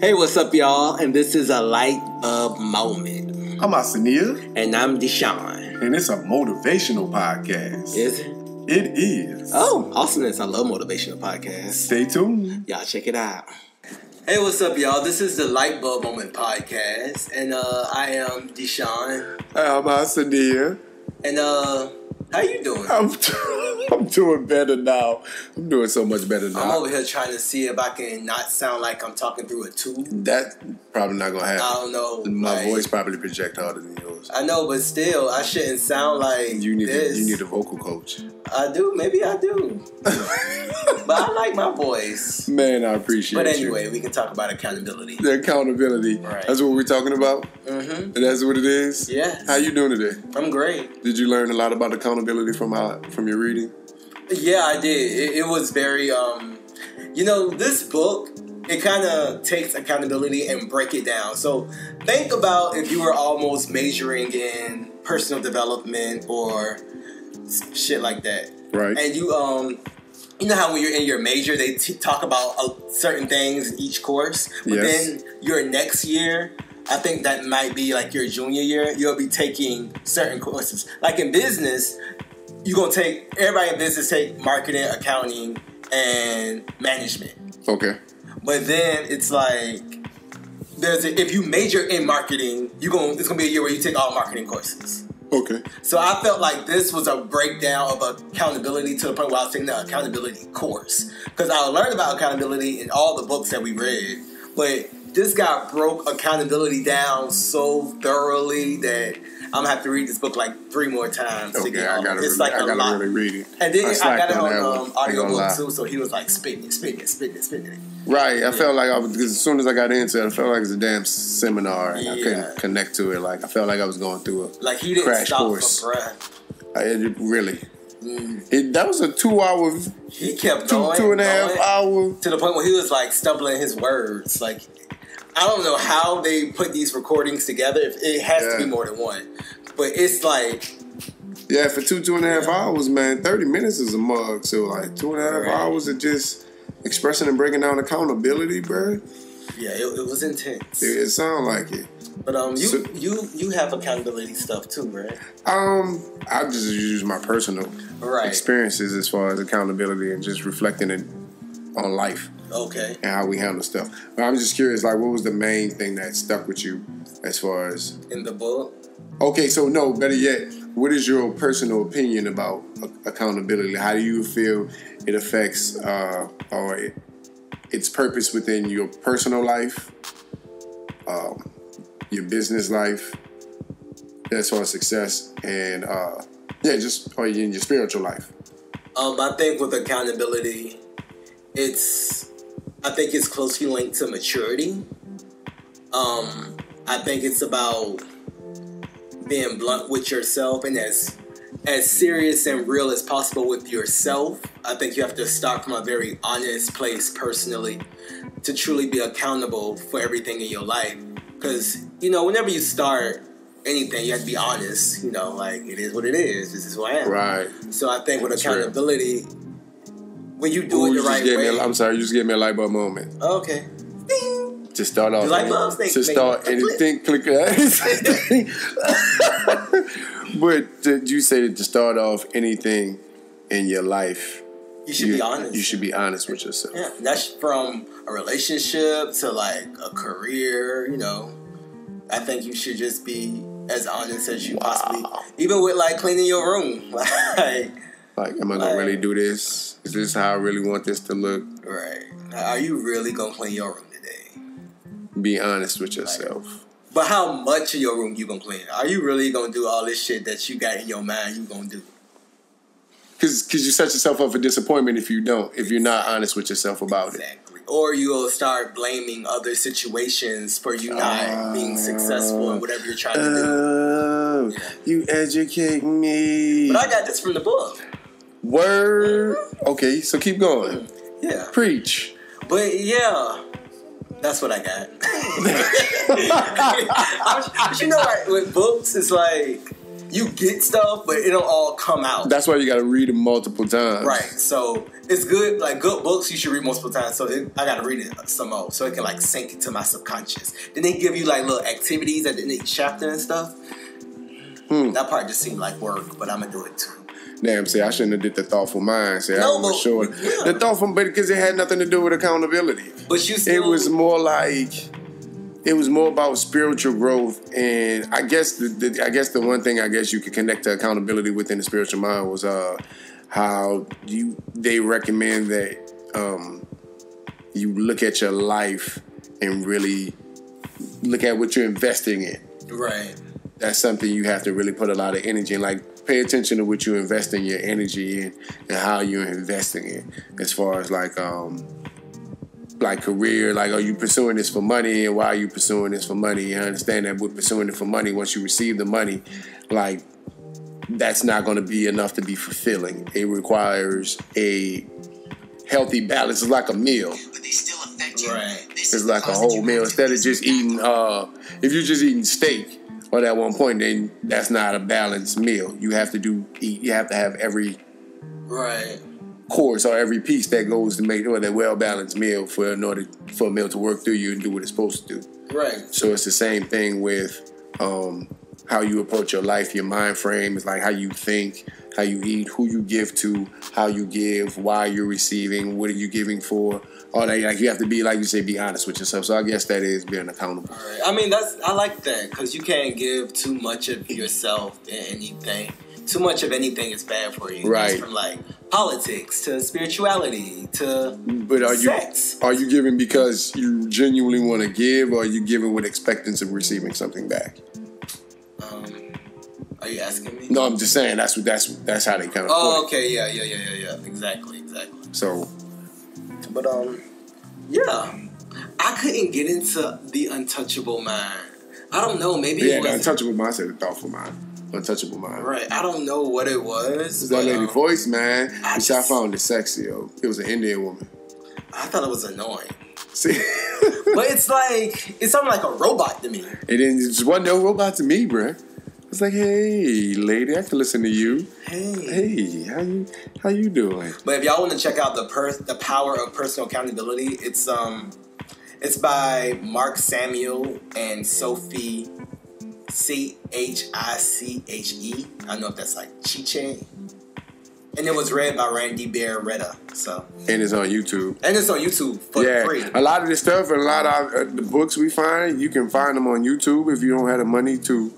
Hey, what's up, y'all? And this is a Lite-Bulb moment. I'm Asania. And I'm Deshaun. And it's a motivational podcast. Is it? It is. Oh, awesomeness. I love motivational podcasts. Stay tuned. Y'all check it out. Hey, what's up, y'all? This is the Lite-Bulb moment podcast. And I am Deshaun. I'm Asania. And how you doing? I'm doing better now. I'm doing so much better now. I'm over here trying to see if I can not sound like I'm talking through a tube. That probably not gonna happen. I don't know. My voice probably project harder than yours. I know, but still, I shouldn't sound like you need this. You need a vocal coach. I do. Maybe I do. But I like my voice. Man, I appreciate it. But anyway, we can talk about accountability. The accountability. Right. That's what we're talking about? Mm-hmm. And that's what it is? Yes. How you doing today? I'm great. Did you learn a lot about accountability from your reading? Yeah, I did. It was very, this book, it kind of takes accountability and break it down. So think about if you were almost majoring in personal development or shit like that. Right. And you know how when you're in your major, they talk about certain things in each course. But then your next year, I think that might be like your junior year, you'll be taking certain courses. Like in business, you're going to everybody in business take marketing, accounting, and management. Okay. But then it's like, if you major in marketing, it's going to be a year where you take all marketing courses. Okay. So I felt like this was a breakdown of accountability to the point where I was taking the accountability course. Because I learned about accountability in all the books that we read. But this guy broke accountability down so thoroughly that I'm going to have to read this book like 3 more times. Okay, to get all. It's like I gotta really read it. And then I got it on audio book lie. too, so he was like spitting it. Right, I felt like because as soon as I got into it, I felt like it was a damn seminar, and I couldn't connect to it. Like I felt like I was going through a he didn't crash stop course. for breath. Really, that was a 2 hour. He kept going, 2.5 hour to the point where he was like stumbling his words. Like I don't know how they put these recordings together. It has to be more than one, but it's like. Yeah, for 2.5 hours, man, 30 minutes is a mug. So like 2.5 hours of just expressing and breaking down accountability, bro. Yeah, it was intense. It sounded like it. But you have accountability stuff too, right? I just use my personal experiences as far as accountability and just reflecting it on life. Okay. And how we handle stuff. But I'm just curious, like, what was the main thing that stuck with you as far as in the book? Okay, so no, better yet, what is your personal opinion about accountability? How do you feel it affects its purpose within your personal life, your business life, as far as success, and or in your spiritual life? I think with accountability, I think it's closely linked to maturity. I think it's about being blunt with yourself and as serious and real as possible with yourself. I think you have to start from a very honest place personally to truly be accountable for everything in your life. Because, whenever you start anything, you have to be honest. Like, it is what it is. This is who I am. Right. So I think with accountability, when you do it the right way. I'm sorry, you just gave me a light bulb moment. Okay. Ding. To start off, anything, click that. But did you say to start off anything in your life, you should be honest. You should be honest with yourself. Yeah, that's from a relationship to like a career. I think you should just be as honest as you possibly, even with like cleaning your room. Like, am I gonna really do this? Is this how I really want this to look? Right. Are you really gonna clean your room today? Be honest with yourself. But how much of your room you gonna clean? Are you really gonna do all this shit that you got in your mind you gonna do? Because you set yourself up for disappointment if you don't. If you're not honest with yourself about it. Exactly. Or you'll start blaming other situations for you not being successful in whatever you're trying to do. You educate me. But I got this from the book. Word. Okay, so keep going. Yeah. Preach. But yeah. That's what I got. But with books, it's like you get stuff, but it don't all come out. That's why you got to read it multiple times. Right. So it's good. Like good books, you should read multiple times. So I got to read it some more, so it can like sink into my subconscious. Then they give you like little activities at the end of each chapter and stuff. That part just seemed like work, but I'm gonna do it too. Damn, see, I shouldn't have did the thoughtful mind. See, No, I was sure. yeah. The thoughtful, but because it had nothing to do with accountability. But you still... It was more about spiritual growth, and I guess the one thing I guess you could connect to accountability within the spiritual mind was how they recommend that you look at your life and really look at what you're investing in. Right. That's something you have to really put a lot of energy in. Like, pay attention to what you're investing your energy in and how you're investing it. As far as like career, like, are you pursuing this for money, and why are you pursuing this for money? You understand that with pursuing it for money, once you receive the money, like, that's not going to be enough to be fulfilling. It requires a healthy balance. It's like a meal. Right. It's like a whole meal. Instead of just eating, if you're just eating steak, or at one point, then that's not a balanced meal. You have to have every course or every piece that goes to make that well-balanced meal in order for a meal to work through you and do what it's supposed to do. Right. So it's the same thing with how you approach your life, your mind frame. It's like how you think, how you eat, who you give to, how you give, why you're receiving, what are you giving for. All that, like, you have to be, like you say, be honest with yourself. So I guess that is being accountable. Right. I mean, I like that, because you can't give too much of yourself in anything. Too much of anything is bad for you. Right. From like politics to spirituality to sex. Are you giving because you genuinely want to give, or are you giving with expectancy of receiving something back? Are you asking me? No, I'm just saying that's how they kind of. Oh, okay, yeah. Exactly. So. But yeah, I couldn't get into the untouchable mind. I don't know. Maybe the untouchable mind. I said the thoughtful mind. Untouchable mind. Right. I don't know what it was. It's that lady voice, man. I found it sexy, yo. It was an Indian woman. I thought it was annoying. See, but it sounded like a robot to me. It just wasn't no robot to me, bruh. It's like, hey, lady, I can listen to you. Hey, how you doing? But if y'all want to check out the Power of Personal Accountability, it's by Mark Samuel and Sophie Chiche. I don't know if that's like Chiche. And it was read by Randy Barretta. So. And it's on YouTube. For free. A lot of this stuff and a lot of the books we find, you can find them on YouTube if you don't have the money to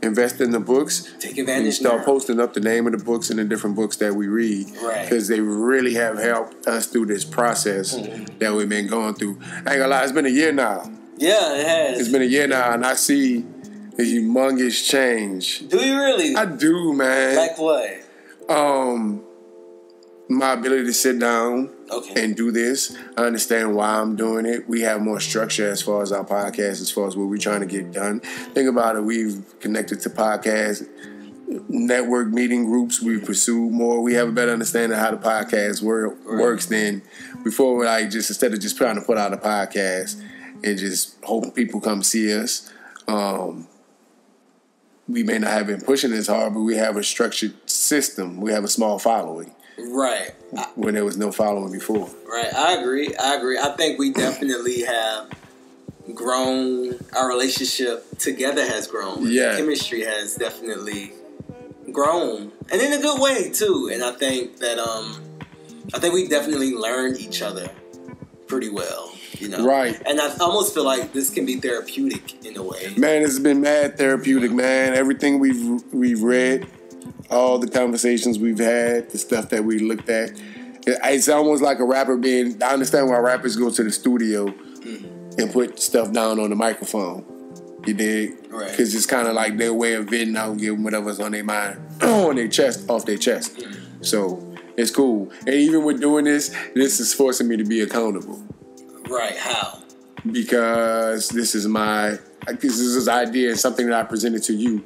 invest in the books. Take advantage. You start posting up the name of the books and the different books that we read. Right. Because they really have helped us through this process that we've been going through. I ain't gonna lie, it's been a year now. Yeah, it has. It's been a year now, and I see a humongous change. Do you really? I do, man. Like what? My ability to sit down and do this. I understand why I'm doing it. We have more structure as far as our podcast, as far as what we're trying to get done. Think about it. We've connected to podcast network meeting groups. We pursue more. We have a better understanding of how the podcast works than before. Like, just instead of just trying to put out a podcast and just hoping people come see us. We may not have been pushing as hard, but we have a structured system. We have a small following. Right. When there was no following before. Right. I agree. I think we definitely have grown. Our relationship together has grown. Yeah. The chemistry has definitely grown. And in a good way, too. And I think that we definitely learned each other pretty well. You know? Right. And I almost feel like this can be therapeutic in a way. Man, it's been mad therapeutic, man. Everything we've read, all the conversations we've had, the stuff that we looked at. It's almost like a rapper being... I understand why rappers go to the studio and put stuff down on the microphone. You dig? Right. Because it's kind of like their way of venting out, giving whatever's on their mind, on their chest, off their chest. So, it's cool. And even with doing this is forcing me to be accountable. Right, how? Because this is an idea and something that I presented to you,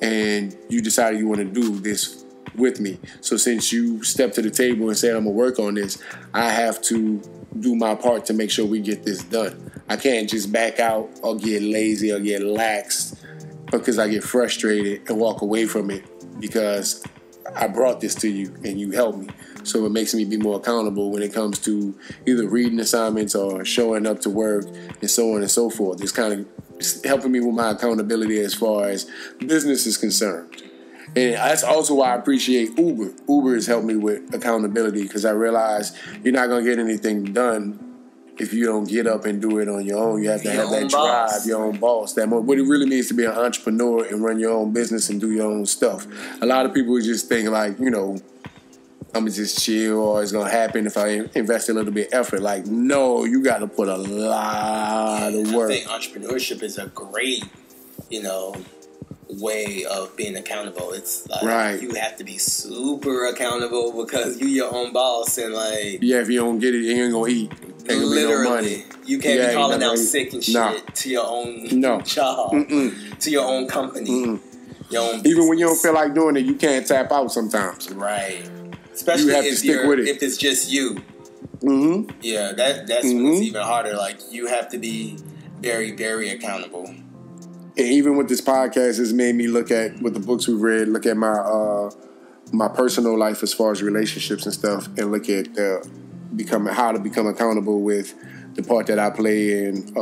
and you decided you want to do this with me. So since you stepped to the table and said I'm going to work on this, I have to do my part to make sure we get this done. I can't just back out or get lazy or get lax because I get frustrated and walk away from it because I brought this to you and you helped me. So it makes me be more accountable when it comes to either reading assignments or showing up to work and so on and so forth. It's kind of helping me with my accountability as far as business is concerned. And that's also why I appreciate Uber. Uber has helped me with accountability because I realize you're not going to get anything done if you don't get up and do it on your own. You have to have that drive, your own boss. What it really means to be an entrepreneur and run your own business and do your own stuff. A lot of people just think like, I'm going to just chill or it's going to happen if I invest a little bit of effort. Like, no, you got to put a lot of work. I think entrepreneurship is a great, way of being accountable. It's like you have to be super accountable because you're your own boss and like... Yeah, if you don't get it, you ain't going to eat. Ain't gonna be no money. You can't be calling out sick and shit to your own job, to your own company, your own business. Even when you don't feel like doing it, you can't tap out sometimes. Right. Especially you have to stick with it. If it's just you. Yeah, that's when it's even harder. Like, you have to be very, very accountable. And even with this podcast, it's made me look at, with the books we've read, look at my personal life as far as relationships and stuff, and look at how to become accountable with the part that I play in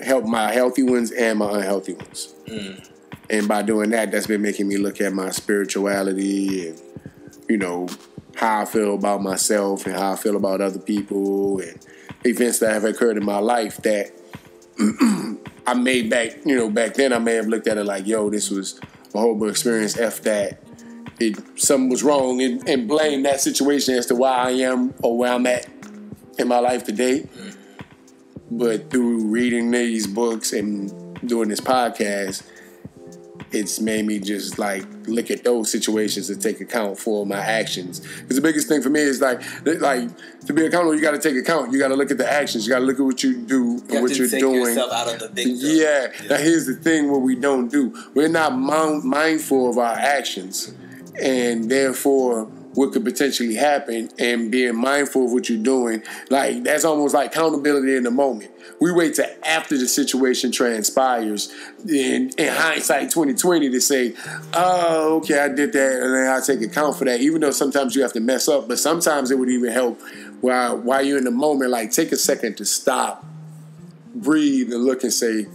help my healthy ones and my unhealthy ones. And by doing that, that's been making me look at my spirituality and, how I feel about myself and how I feel about other people and events that have occurred in my life that I made back then I may have looked at it like, yo, this was a horrible experience, F that. Something was wrong and blame that situation as to why I am or where I'm at in my life today. But through reading these books and doing this podcast, it's made me just like look at those situations and take account for my actions. Because the biggest thing for me is like to be accountable, you got to take account. You got to look at the actions. You got to look at what you do and what you're doing. You have to take yourself out of the victim. Yeah. Now here's the thing: what we don't do, we're not mindful of our actions, and therefore what could potentially happen. And being mindful of what you're doing, like that's almost like accountability in the moment. We wait till after the situation transpires, in hindsight 2020, to say, oh, okay, I did that, and then I take account for that, even though sometimes you have to mess up, but sometimes it would even help while you're in the moment, like take a second to stop, breathe, and look and say,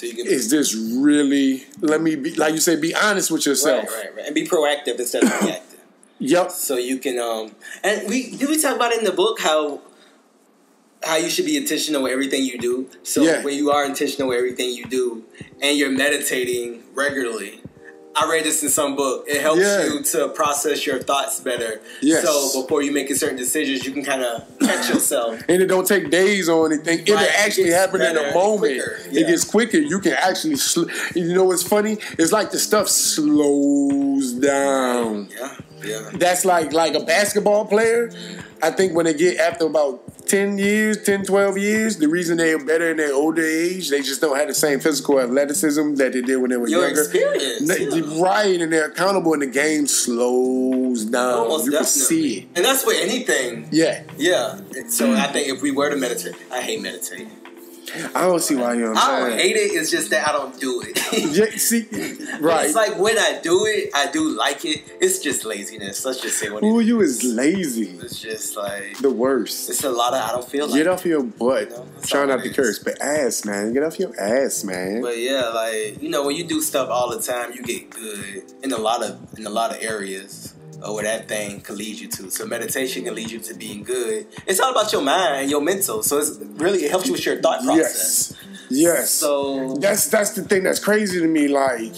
is this really, let me be, like you say, be honest with yourself. Right. And be proactive instead of reactive. Yep. So you can, and we talk about it in the book, how you should be intentional with everything you do. So when you are intentional with everything you do and you're meditating regularly, I read this in some book, it helps you to process your thoughts better. Yes. So before you make certain decisions, you can kind of catch yourself. And it don't take days or anything. It actually happen in a moment. It gets quicker. You can actually, you know what's funny? It's like the stuff slows down. Yeah. That's like a basketball player. I think when they get after about 10, 12 years, the reason they're better in their older age, they just don't have the same physical athleticism that they did when they were younger. Experience. Right, and they're accountable and the game slows down. Almost you definitely. Can see it. And that's with anything. Yeah. So I think if we were to meditate, I hate meditating. I don't see why you don't. I don't hate it. It's just that I don't do it. Right. It's like when I do it, I do like it. It's just laziness. Let's just say what it is. Who you is lazy. It's just like the worst. It's a lot of I don't feel like. Get off your butt. Try not to curse, but ass, man. Get off your ass, man. But yeah, like when you do stuff all the time, you get good in a lot of areas. Or where that thing can lead you to. So meditation can lead you to being good. It's all about your mind and your mental. So it helps you with your thought process. Yes. So that's the thing that's crazy to me. Like,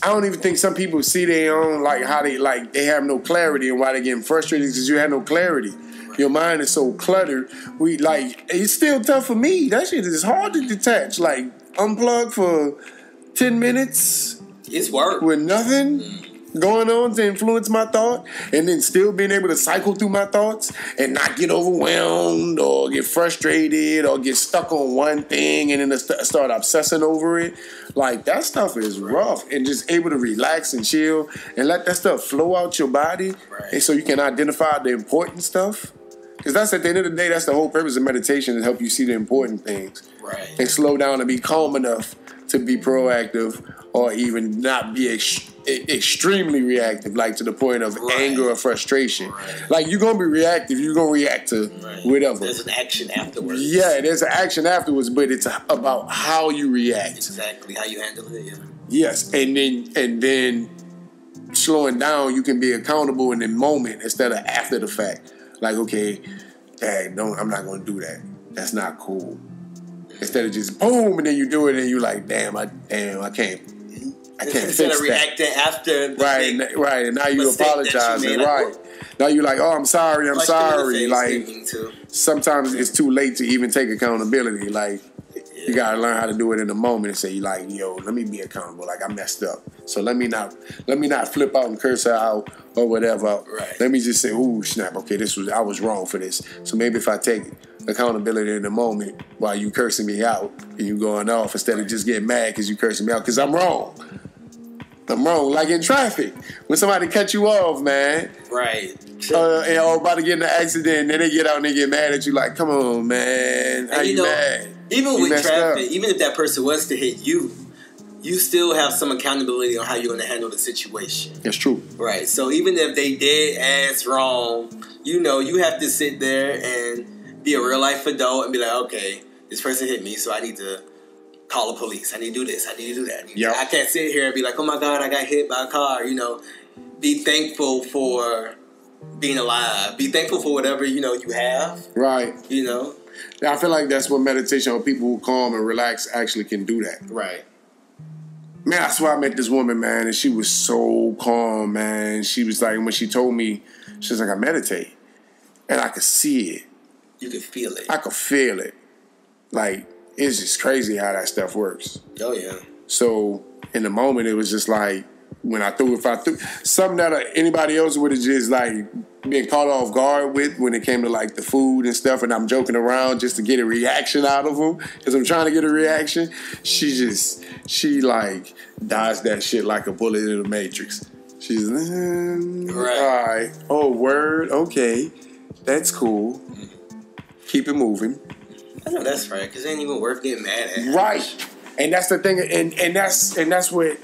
I don't even think some people see their own, like how they have no clarity and why they're getting frustrated because you have no clarity. Your mind is so cluttered. It's still tough for me. That shit is hard to detach. Like, unplug for 10 minutes. It's work. With nothing going on to influence my thought, and then still being able to cycle through my thoughts and not get overwhelmed or get frustrated or get stuck on one thing and then start obsessing over it. Like, that stuff is rough. And just able to relax and chill and let that stuff flow out your body, and so you can identify the important stuff. Because that's at the end of the day, that's the whole purpose of meditation, to help you see the important things. Right. And slow down and be calm enough to be proactive, or even not be extremely reactive, like to the point of anger or frustration. Right. Like, you're going to be reactive, you're going to react to whatever. There's an action afterwards. Yeah, there's an action afterwards, but it's about how you react. Exactly, how you handle it, yeah. Yes, and then slowing down, you can be accountable in the moment instead of after the fact. Like, okay, dang, I'm not going to do that. That's not cool. Instead of just boom, and then you do it, and you're like, damn, I can't Instead of reacting after the right, and now you apologize, right? Now you're like, oh, I'm sorry. Like, sometimes it's too late to even take accountability. Like, you gotta learn how to do it in the moment and say, like, yo, let me be accountable. Like, I messed up, so let me not flip out and curse her out or whatever. Right. Let me just say, ooh, snap. Okay, I was wrong for this. So maybe if I take accountability in the moment while you cursing me out and you going off, instead of just getting mad because you cursing me out, because I'm wrong. I'm wrong. Like in traffic, when somebody cut you off, man. Right. And about to get in an accident, and then they get out and they get mad at you. Like, come on, man. How you mad? Even with traffic, even if that person was to hit you, you still have some accountability on how you're going to handle the situation. That's true. Right. So even if they did ass wrong, you have to sit there and be a real life adult and be like, okay, this person hit me, so I need to call the police. I need to do this. I need to do that. Yep. I can't sit here and be like, oh my God, I got hit by a car. Be thankful for being alive. Be thankful for whatever, you have. Right. Yeah, I feel like that's what meditation, or people who calm and relax actually can do that. Right. Man, that's why I met this woman, man, and she was so calm, man. She was like, when she told me, she was like, I meditate. And I could see it. You could feel it. I could feel it. Like, it's just crazy how that stuff works. Oh, yeah. So, in the moment, it was just like, if I threw something that anybody else would have just like been caught off guard with when it came to like the food and stuff, and I'm joking around just to get a reaction out of them because I'm trying to get a reaction. She like dodged that shit like a bullet in the Matrix. She's right. All right. Oh, word. Okay, that's cool. Keep it moving. I know that's right, because it ain't even worth getting mad at. Right, and that's the thing, and that's what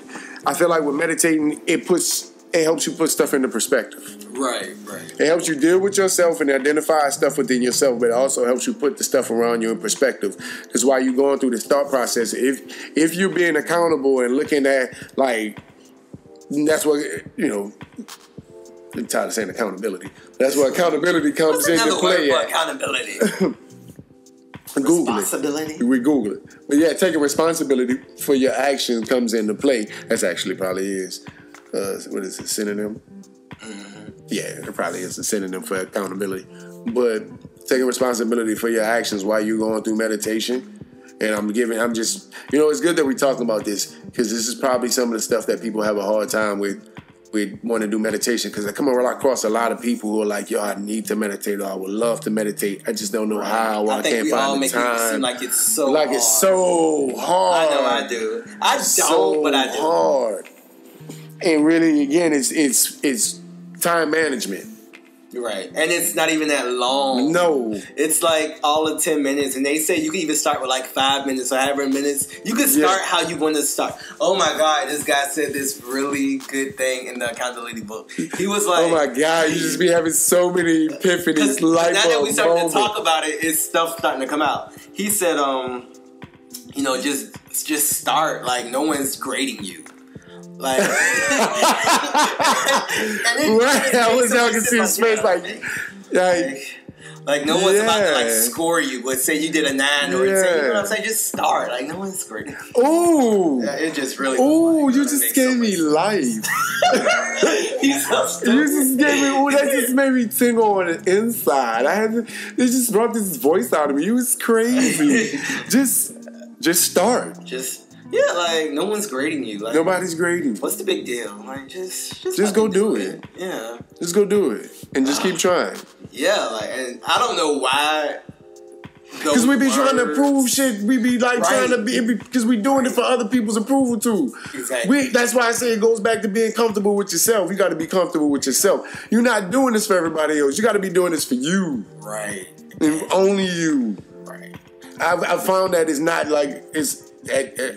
I feel like with meditating, it helps you put stuff into perspective. Right. It helps you deal with yourself and identify stuff within yourself, but it also helps you put the stuff around you in perspective. Because while you're going through this thought process, if you're being accountable and looking at, like, that's what, I'm tired of saying accountability. That's where accountability comes into play. Word for accountability? Google it. We Google it. But yeah, taking responsibility for your actions comes into play. That's actually probably is. What is it? Synonym? Mm-hmm. Yeah, it probably is a synonym for accountability. But taking responsibility for your actions while you're going through meditation. And it's good that we're talking about this, because this is probably some of the stuff that people have a hard time with want to do meditation, because I come across a lot of people who are like, yo, I need to meditate, or I would love to meditate. I just don't know how, or I can't find the time. It seem like it's so hard. Like it's so hard. I know I do. I don't, but I do. Hard. And really, again, it's time management. Right. And it's not even that long. No. It's like all of 10 minutes. And they say you can even start with like 5 minutes or however minutes. You can start how you want to start. Oh my God, this guy said this really good thing in the accountability book. He was like, oh my God, you just be having so many epiphanies. Now that we started to talk about it, it's stuff starting to come out. He said, just start. Like, no one's grading you. Like, right. I was out to see his face like no one's about to like score you. But say you did a 9 or say, you know what I'm saying, just start. Like, no one's scoring. Ooh, it just really. Ooh, you just gave me life. He's so stupid. You just gave me. Ooh, that just made me tingle on the inside. It just brought this voice out of me. It was crazy. Just start. Yeah, like, no one's grading you. Like, nobody's grading. What's the big deal? Like, just go do it. Yeah. Just go do it. And just keep trying. Yeah, like, and I don't know why Because we be trying to prove shit. We be like trying to be, because we doing it for other people's approval too. Exactly. That's why I say it goes back to being comfortable with yourself. You got to be comfortable with yourself. You're not doing this for everybody else. You got to be doing this for you. Right. And only you. Right. I found that it's not like,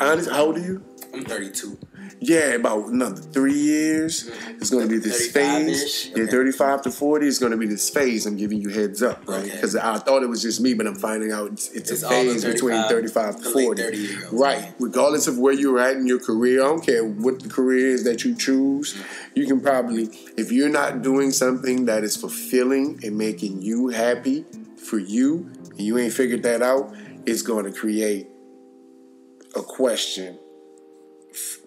honest, how old are you? I'm 32. Yeah, about another 3 years. It's going to be this phase. Yeah, 35 to 40 is going to be this phase. I'm giving you heads up, right? Because I thought it was just me, but I'm finding out it's a phase between 35 to 40. Right. Regardless of where you're at in your career, I don't care what the career is that you choose, you can probably, if you're not doing something that is fulfilling and making you happy for you, and you ain't figured that out, it's going to create a question.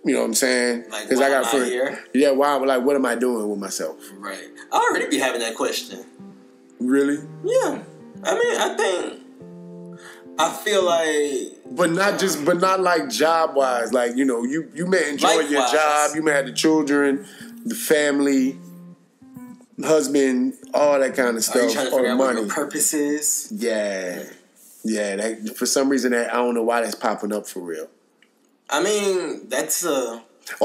You know what I'm saying? Because I got friends. Yeah, why? Like, what am I doing with myself? Right. I already be having that question. Really? Yeah. I feel like, but not like job wise. Like, you know, you may enjoy your job, you may have the children, the family, husband, all that kind of stuff. Are you trying to figure out money. What your purpose is? Yeah. That, for some reason, I don't know why that's popping up for real. I mean, that's or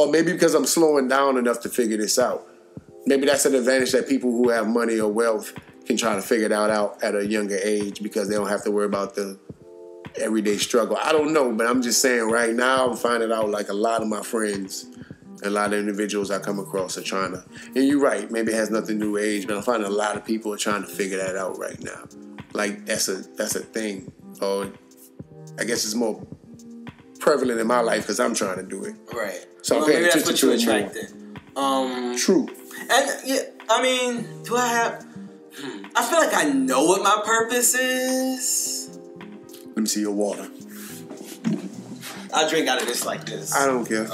maybe because I'm slowing down enough to figure this out. Maybe that's an advantage that people who have money or wealth can try to figure that out at a younger age because they don't have to worry about the everyday struggle. I don't know, but I'm just saying right now I'm finding out like a lot of my friends, a lot of individuals I come across are trying to, and you're right, maybe it has nothing to do with age, but I'm finding a lot of people are trying to figure that out right now. Like that's a thing. Or I guess it's more prevalent in my life because I'm trying to do it. Right. So I'm paying attention to it more. True. And yeah, I mean, do I have? I feel like I know what my purpose is. Let me see your water. I drink out of this like this. I don't care.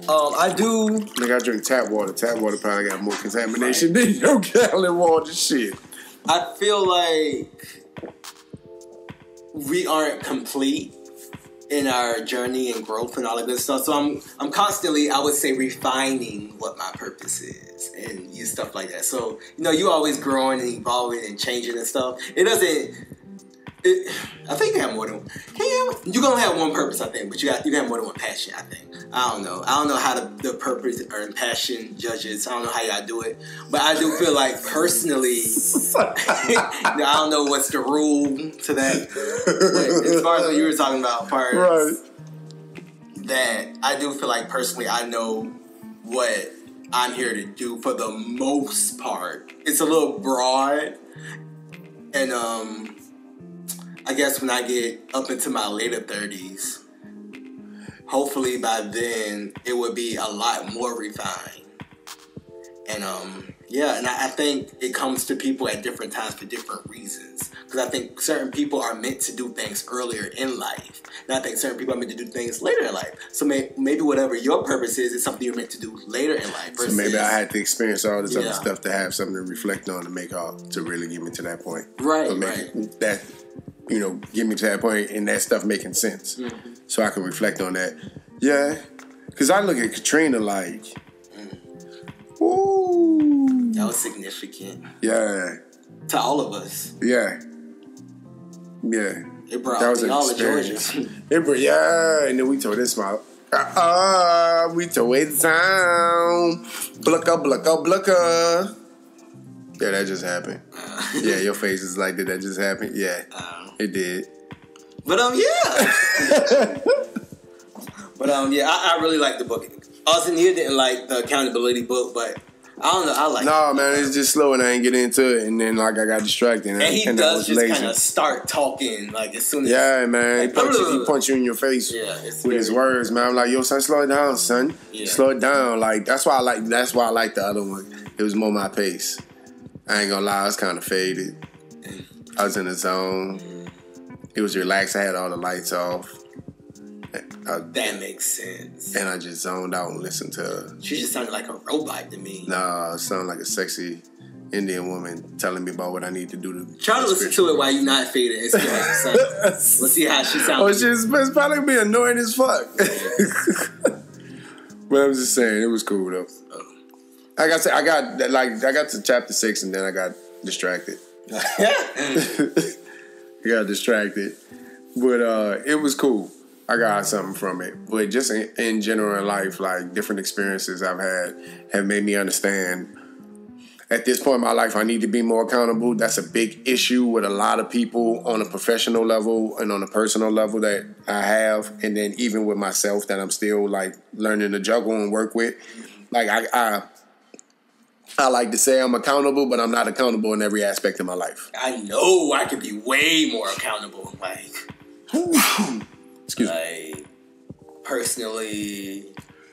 I do. Nigga, I drink tap water. Tap water probably got more contamination than your gallon water. Shit. I feel like we aren't complete in our journey and growth and all that good stuff. So I'm constantly, I would say, refining what my purpose is and stuff like that. So, you know, you always growing and evolving and changing and stuff. It doesn't, I think you have more than one. You're going to have one purpose, I think, but you can have more than one passion, I think. I don't know how the purpose or passion judges. I don't know how y'all do it. But I do feel like personally, I don't know what's the rule to that. But as far as what you were talking about, that I do feel like personally I know what I'm here to do for the most part. It's a little broad. And I guess when I get up into my later 30s, hopefully by then it would be a lot more refined. And and I think it comes to people at different times for different reasons. Because I think certain people are meant to do things earlier in life. And I think certain people are meant to do things later in life. So maybe whatever your purpose is something you're meant to do later in life. So maybe I had to experience all this other stuff to have something to reflect on to really get me to that point. Right, that, you know, get me to that point and that stuff making sense. Mm-hmm. So I can reflect on that. Yeah. Because I look at Katrina like, ooh. That was significant. Yeah. To all of us. Yeah. Yeah. It brought that was me an all of experience. Georgia. And then we tore this out. We tore it down. Blucka, blucka, blucka. Yeah, that just happened. Yeah, your face is like, did that just happen? Yeah, it did. But yeah. But I really like the book. Austin here didn't like the accountability book, but I don't know. I like. No, man, it's just slow, and I ain't get into it, and then like I got distracted, and he does just kind of start talking like as soon as. Yeah, man, he punch you in your face with his words, man. I'm like, yo, son, slow it down, son. Yeah. Slow it down. Like that's why I like the other one. It was more my pace. I ain't gonna lie, I was kind of faded. I was in the zone. It was relaxed. I had all the lights off. That makes sense. And I just zoned out and listened to her. She just sounded like a robot to me. Nah, it sounded like a sexy Indian woman telling me about what I need to do to... Try to listen to it while you're not faded. It's like, let's see how she sounds. It's probably gonna be annoying as fuck. But I'm just saying, it was cool though. Like I said, I got to chapter 6 and then I got distracted. got distracted. But it was cool. I got something from it. But just in general in life, like different experiences I've had have made me understand at this point in my life I need to be more accountable. That's a big issue with a lot of people on a professional level and on a personal level that I have. And then even with myself that I'm still like learning to juggle and work with. Like I like to say I'm accountable, but I'm not accountable in every aspect of my life. I know I could be way more accountable. Like, excuse me. Personally,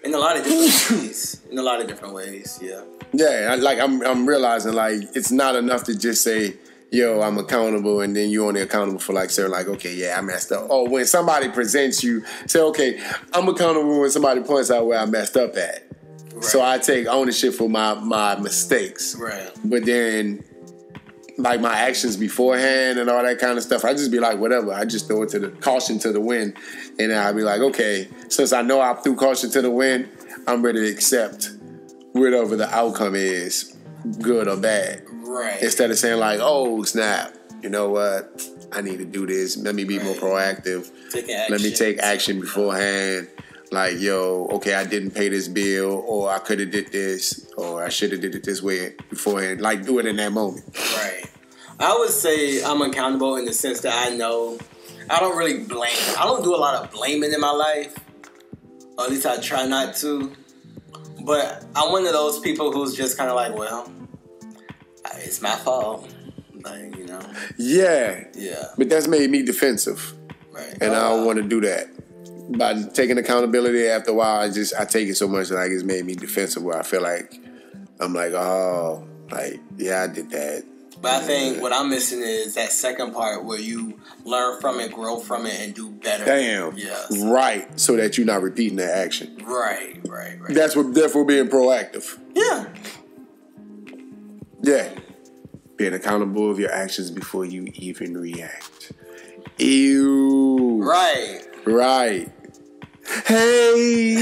in a lot of different ways. In a lot of different ways, yeah. Yeah, I'm realizing like it's not enough to just say, yo, I'm accountable, and then you're only accountable for like saying like, okay, yeah, I messed up. Or when somebody presents you, say, okay, I'm accountable when somebody points out where I messed up at. Right. So I take ownership for my mistakes. Right. But then like my actions beforehand and all that kind of stuff, I just be like, whatever. I just throw it to the caution to the wind. And then I'll be like, okay, since I know I threw caution to the wind, I'm ready to accept whatever the outcome is, good or bad. Right. Instead of saying like, oh, snap, you know what? I need to do this. Let me be more proactive. Let me take action beforehand. Like, yo, okay, I didn't pay this bill, or I could have did this, or I should have did it this way beforehand. Like, do it in that moment. Right. I would say I'm accountable in the sense that I know I don't really blame. I don't do a lot of blaming in my life. Or at least I try not to. But I'm one of those people who's just kind of like, well, it's my fault. Like, you know. Yeah. Yeah. But that's made me defensive. Right. And I don't want to do that. By taking accountability after a while, I take it so much that like it's made me defensive where I feel like I'm like, oh, like, yeah, I did that. But I think what I'm missing is that second part where you learn from it, grow from it, and do better. Damn. Yes. Right. So that you're not repeating that action. Right. That's what therefore being proactive. Yeah. Yeah. Being accountable of your actions before you even react. Ew. Right. Hey.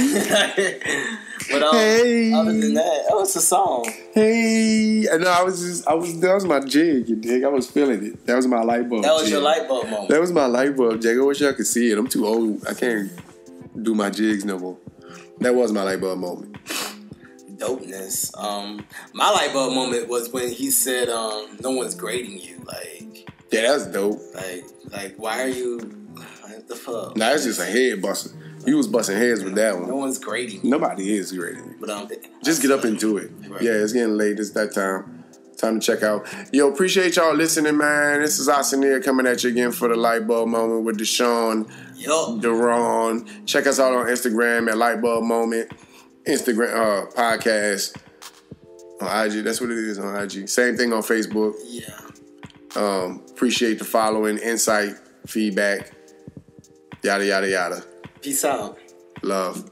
But other than that, it's a song. Hey. No, that was my jig, you dig? I was feeling it. That was my light bulb. That was your light bulb moment. That was my light bulb jig. I wish y'all could see it. I'm too old. I can't do my jigs no more. That was my light bulb moment. Dopeness. My light bulb moment was when he said, no one's grading you. Like, yeah, that's dope. Like, why are you... What the fuck? Nah, that's just a head buster. You was busting heads with that one. No one's grading you. Nobody is grading you. But just get up into it. Right. Yeah, it's getting late. It's that time. Time to check out. Yo, appreciate y'all listening, man. This is Asenir coming at you again for the Light Bulb Moment with Deshaun Deron. Check us out on Instagram at Light Bulb Moment. Instagram podcast on IG. That's what it is on IG. Same thing on Facebook. Yeah. Appreciate the following, insight, feedback, yada yada yada. Peace out. Love.